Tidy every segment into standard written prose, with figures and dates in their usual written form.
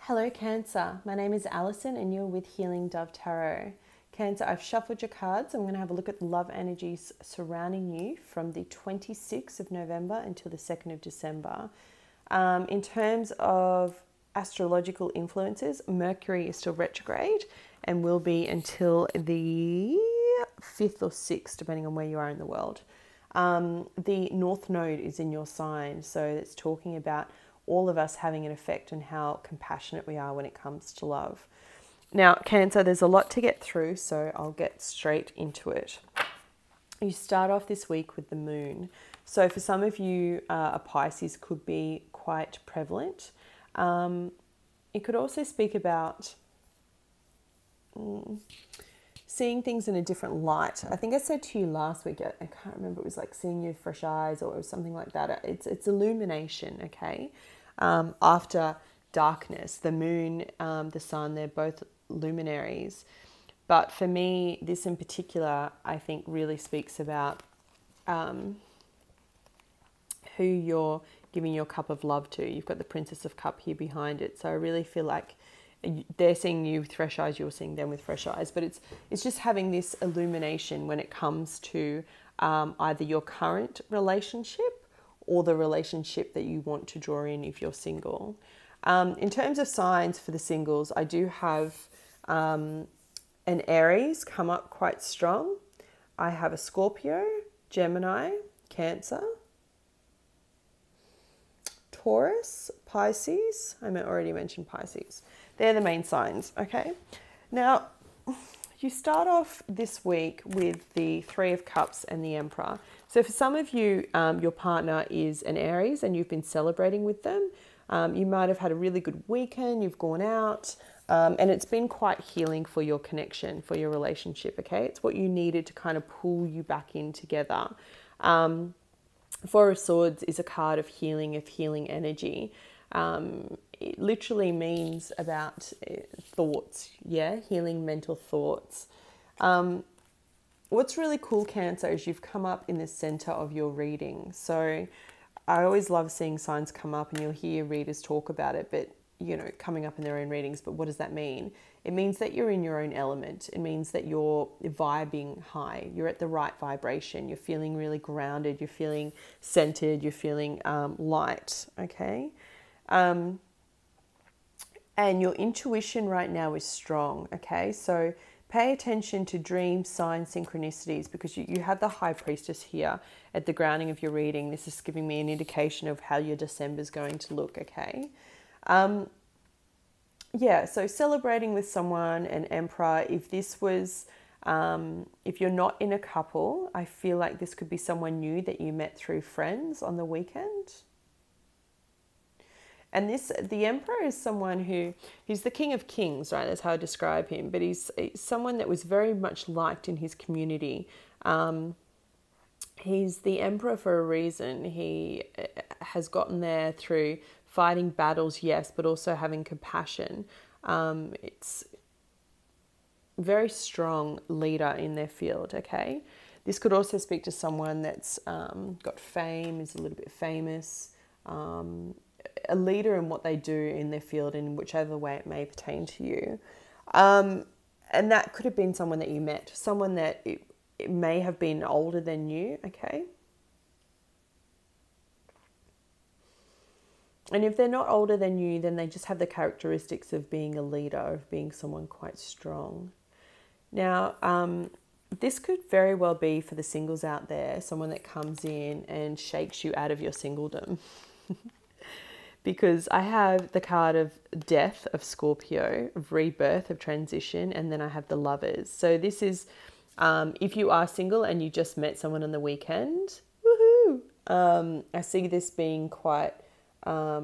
Hello Cancer, my name is Alison and you're with Healing Dove Tarot. Cancer, I've shuffled your cards. I'm going to have a look at the love energies surrounding you from the 26th of November until the 2nd of December. In terms of astrological influences, Mercury is still retrograde and will be until the 5th or 6th, depending on where you are in the world. The North Node is in your sign, so it's talking about all of us having an effect on how compassionate we are when it comes to love. Now, Cancer, there's a lot to get through, so I'll get straight into it. You start off this week with the moon. So for some of you, a Pisces could be quite prevalent. It could also speak about seeing things in a different light. I think I said to you last week, I can't remember, it was like seeing you with fresh eyes or something like that. It's illumination, okay? After darkness, the moon, the sun, they're both luminaries. But for me, this in particular, I think really speaks about who you're giving your cup of love to. You've got the Princess of Cup here behind it. So I really feel like they're seeing you with fresh eyes, you're seeing them with fresh eyes. But it's just having this illumination when it comes to either your current relationship or the relationship that you want to draw in if you're single. In terms of signs for the singles, I do have an Aries come up quite strong. I have a Scorpio, Gemini, Cancer, Taurus, Pisces. I already mentioned Pisces. They're the main signs, okay? Now, you start off this week with the Three of Cups and the Emperor. So for some of you, your partner is an Aries and you've been celebrating with them. You might have had a really good weekend, you've gone out, and it's been quite healing for your connection, for your relationship, okay? It's what you needed to kind of pull you back in together. Four of Swords is a card of healing energy. It literally means about thoughts, yeah? Healing mental thoughts. What's really cool, Cancer, is you've come up in the center of your reading. So I always love seeing signs come up and you'll hear readers talk about it, but you know, coming up in their own readings. But what does that mean? It means that you're in your own element. It means that you're vibing high. You're at the right vibration. You're feeling really grounded. You're feeling centered. You're feeling light, okay? And your intuition right now is strong, okay? So pay attention to dreams, signs, synchronicities, because you have the High Priestess here at the grounding of your reading. This is giving me an indication of how your December is going to look, okay? Yeah, so celebrating with someone, an Emperor, if this was, if you're not in a couple, I feel like this could be someone new that you met through friends on the weekend. And the Emperor is someone he's the King of Kings, right? That's how I describe him. But he's someone that was very much liked in his community. He's the Emperor for a reason. He has gotten there through fighting battles, yes, but also having compassion. It's very strong leader in their field, okay? This could also speak to someone that's got fame, is a little bit famous, a leader in what they do in their field in whichever way it may pertain to you. And that could have been someone that you met, someone that it may have been older than you, okay? And if they're not older than you, then they just have the characteristics of being a leader, of being someone quite strong. Now, this could very well be for the singles out there, someone that comes in and shakes you out of your singledom. Because I have the card of death of Scorpio, of rebirth, of transition, and then I have the Lovers. So this is, if you are single and you just met someone on the weekend, woohoo! I see this being quite a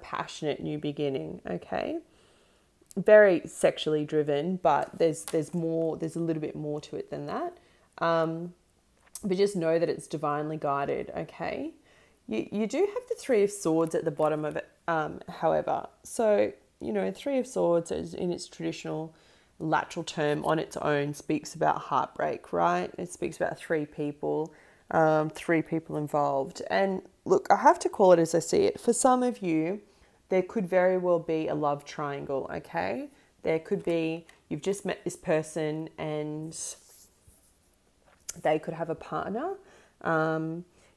passionate new beginning, okay? Very sexually driven, but there's a little bit more to it than that. But just know that it's divinely guided, okay? You do have the Three of Swords at the bottom of it, however. So, you know, Three of Swords is in its traditional lateral term on its own, speaks about heartbreak, right? It speaks about three people involved. And look, I have to call it as I see it. For some of you, there could very well be a love triangle, okay? There could be, you've just met this person and they could have a partner.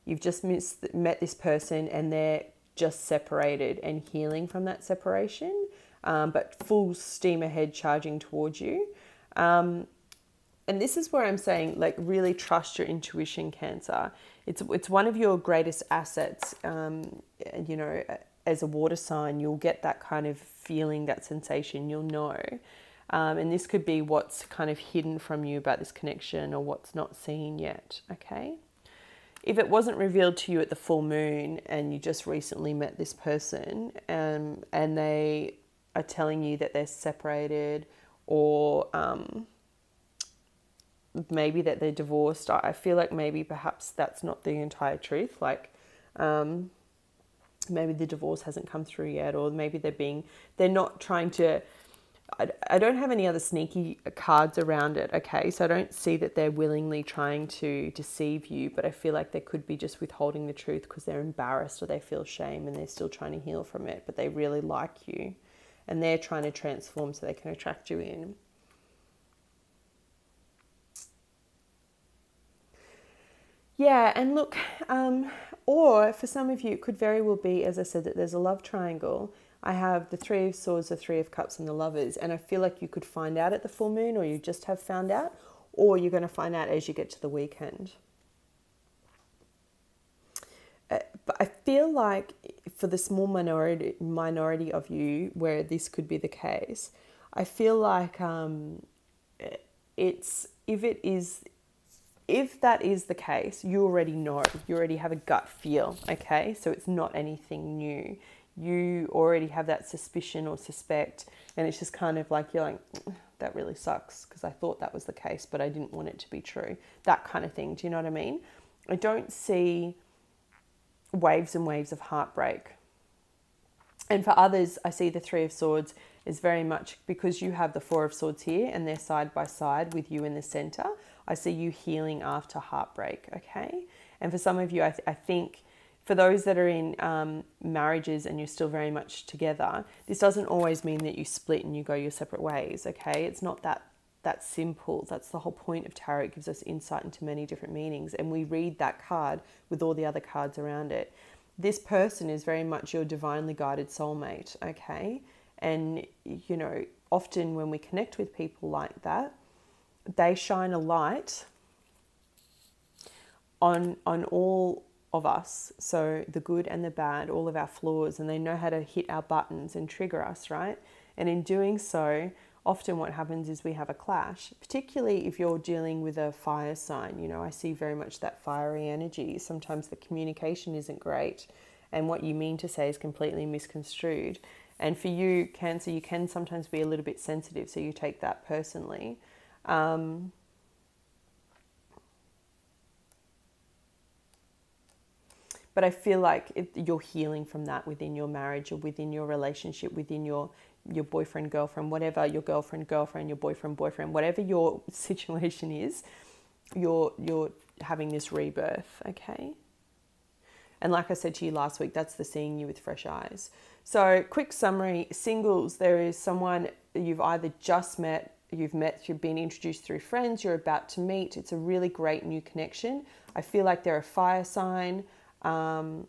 You've just met this person and they're just separated and healing from that separation, but full steam ahead charging towards you. And this is where I'm saying, like, really trust your intuition, Cancer. It's one of your greatest assets. You know, as a water sign, you'll get that kind of feeling, that sensation, you'll know. And this could be what's kind of hidden from you about this connection or what's not seen yet, okay? If it wasn't revealed to you at the full moon and you just recently met this person, and they are telling you that they're separated, or maybe that they're divorced, I feel like maybe perhaps that's not the entire truth. Like, maybe the divorce hasn't come through yet, or maybe they're not trying to, I don't have any other sneaky cards around it, okay? So I don't see that they're willingly trying to deceive you, but I feel like they could be just withholding the truth because they're embarrassed or they feel shame and they're still trying to heal from it, but they really like you and they're trying to transform so they can attract you in. Yeah, and look, or for some of you, it could very well be, as I said, that there's a love triangle. I have the Three of Swords, the Three of Cups, and the Lovers. And I feel like you could find out at the full moon, or you just have found out, or you're going to find out as you get to the weekend. But I feel like for the small minority of you where this could be the case, I feel like if that is the case, you already know. You already have a gut feel, okay? So it's not anything new. You already have that suspicion or suspect, and it's just kind of like, you're like, that really sucks because I thought that was the case, but I didn't want it to be true. That kind of thing. Do you know what I mean? I don't see waves and waves of heartbreak. And for others, I see the Three of Swords is very much because you have the Four of Swords here and they're side by side with you in the center. I see you healing after heartbreak, okay? And for some of you, I think for those that are in marriages and you're still very much together, this doesn't always mean that you split and you go your separate ways, okay? It's not that simple. That's the whole point of tarot. It gives us insight into many different meanings, and we read that card with all the other cards around it. This person is very much your divinely guided soulmate, okay? And, you know, often when we connect with people like that, they shine a light on all of us, so the good and the bad, all of our flaws, and they know how to hit our buttons and trigger us, right? And in doing so, often what happens is we have a clash, particularly if you're dealing with a fire sign. You know, I see very much that fiery energy. Sometimes the communication isn't great and what you mean to say is completely misconstrued. And for you, Cancer, you can sometimes be a little bit sensitive, so you take that personally. But I feel like you're healing from that within your marriage or within your relationship, within your boyfriend, girlfriend, whatever, your girlfriend, your boyfriend, whatever your situation is, you're having this rebirth, okay? And like I said to you last week, that's the seeing you with fresh eyes. So quick summary, singles, there is someone you've either just met, you've been introduced through friends, you're about to meet. It's a really great new connection. I feel like they're a fire sign. And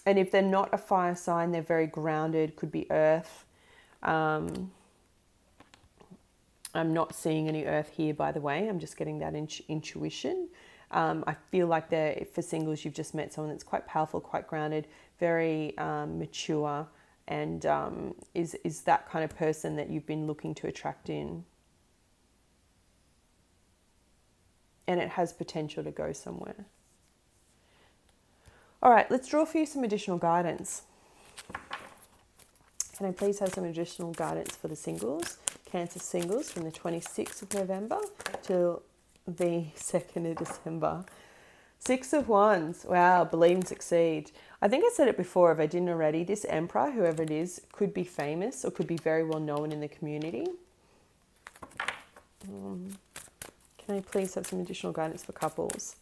if they're not a fire sign, they're very grounded, could be earth. I'm not seeing any earth here, by the way. I'm just getting that intuition. I feel like for singles, you've just met someone that's quite powerful, quite grounded, very mature, and is that kind of person that you've been looking to attract in. And it has potential to go somewhere. All right, let's draw for you some additional guidance. Can I please have some additional guidance for the singles, Cancer singles, from the 26th of November till the 2nd of December? Six of Wands. Wow, believe and succeed. I think I said it before, if I didn't already, this Emperor, whoever it is, could be famous or could be very well known in the community. Can I please have some additional guidance for couples?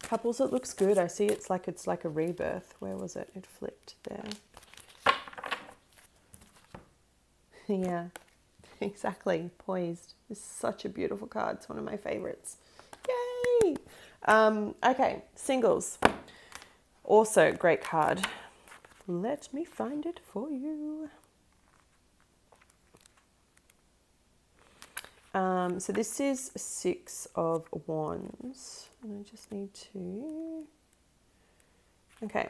Couples, it looks good. I see it's like a rebirth. Where was it? It flipped there. Yeah, exactly. Poised. This is such a beautiful card. It's one of my favorites. Yay! Okay, singles. Also, great card. Let me find it for you. So this is 6 of Wands. And I just need to... Okay.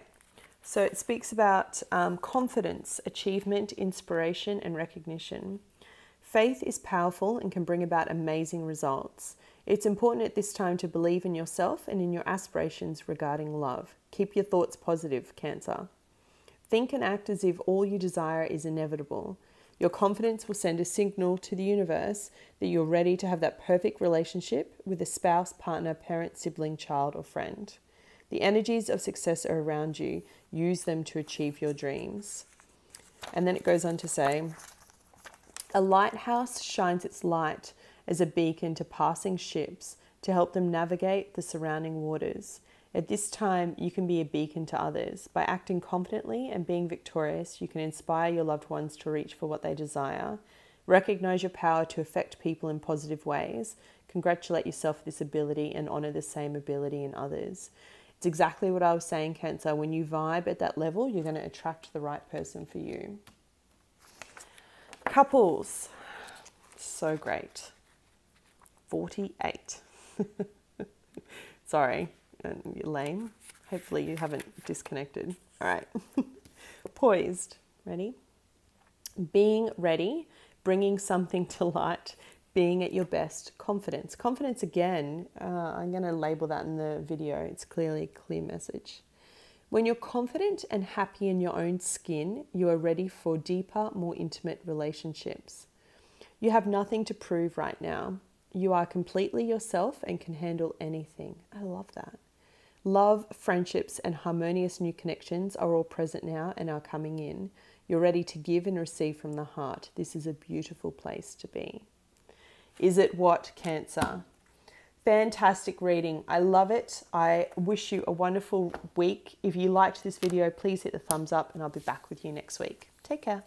So it speaks about confidence, achievement, inspiration, and recognition. Faith is powerful and can bring about amazing results. It's important at this time to believe in yourself and in your aspirations regarding love. Keep your thoughts positive, Cancer. Think and act as if all you desire is inevitable. Your confidence will send a signal to the universe that you're ready to have that perfect relationship with a spouse, partner, parent, sibling, child, or friend. The energies of success are around you. Use them to achieve your dreams. And then it goes on to say, a lighthouse shines its light as a beacon to passing ships to help them navigate the surrounding waters. At this time, you can be a beacon to others. By acting confidently and being victorious, you can inspire your loved ones to reach for what they desire. Recognize your power to affect people in positive ways. Congratulate yourself for this ability and honor the same ability in others. It's exactly what I was saying, Cancer. When you vibe at that level, you're going to attract the right person for you. Couples. So great. 48. Sorry, you're lame. Hopefully you haven't disconnected. All right. Poised. Ready? Being ready, bringing something to light, being at your best, confidence. Confidence again, I'm going to label that in the video. It's clearly a clear message. When you're confident and happy in your own skin, you are ready for deeper, more intimate relationships. You have nothing to prove right now. You are completely yourself and can handle anything. I love that. Love, friendships, and harmonious new connections are all present now and are coming in. You're ready to give and receive from the heart. This is a beautiful place to be. Is it what, Cancer? Fantastic reading. I love it. I wish you a wonderful week. If you liked this video, please hit the thumbs up and I'll be back with you next week. Take care.